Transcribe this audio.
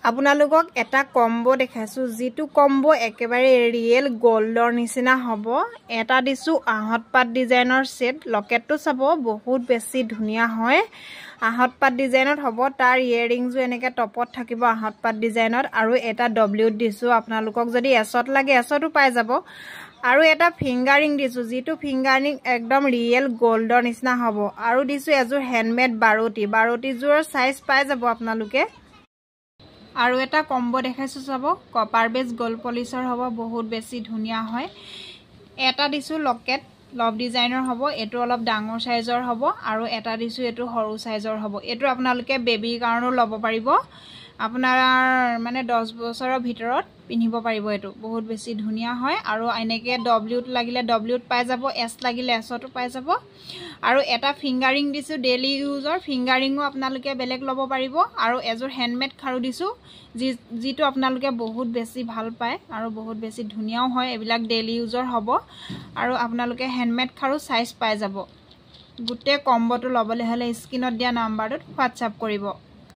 আপোনালোকক এটা কম্বো দেখাইছো যেটো কম্বো একেবাৰে ৰিয়েল গোল্ডৰ নিচিনা হ'ব এটা দিছো আহত পাত ডিজাইনৰ সেট লকেটটো চাব বহুত বেছি ধুনিয়া হয় আহত পাত ডিজাইনত হ'ব তাৰ ইয়াৰিংজো এনেকে টপত থাকিব আহত পাত ডিজাইনত আৰু এটা ডব্লিউ দিছো আপোনালোকক যদি এছত লাগে এছতো পাই যাব আৰু এটা ফিংগাৰিং দিছো যেটো ফিংগাৰিং একদম ৰিয়েল গোল্ডৰ নিচিনা হ'ব আৰু দিছো এজোৰ হ্যান্ডমেড বাৰতি জোৰ সাইজ পাই যাব আপোনালোকে আৰু এটা কম্বো দেখাইছো চাব কপাৰ বেজ গোল্ড পলিশৰ হ'ব বহুত বেছি ধুনিয়া হয় এটা দিছো লকেট লভ ডিজাইনৰ হ'ব এটো অলপ ডাঙৰ সাইজৰ হ'ব আৰু এটা দিছো এটো সৰু সাইজৰ হ'ব এটো আপোনালোকে বেবি কাৰণেও ল'ব পাৰিব আপোনাৰ মানে 10 বছৰৰ ভিতৰত পিন্ধিব পাৰিব এটো বহুত বেছি ধুনিয়া হয় আৰু এনেকে ডব্লিউ লাগিলে ডব্লিউ পাই যাব এছ লাগিলে এছটো পাই যাব আৰু এটা ফিংগাৰিং দিছো ডেইলি ইউজৰ ফিংগাৰিংও আপোনালোকে বেলেগ ল'ব পাৰিব আৰু এজোৰ হ্যান্ডমেড খাৰু দিছো যেটো আপোনালোকে বহুত বেছি ভাল পায় আৰু বহুত বেছি ধুনিয়াও হয় এবিলাক ডেইলি ইউজৰ হ'ব আৰু আপোনালোকে হ্যান্ডমেড খাৰু সাইজ পাই যাব গুটে কম্বোটো ল'বলৈ হলে স্ক্ৰিনত দিয়া নাম্বাৰটোত WhatsApp কৰিব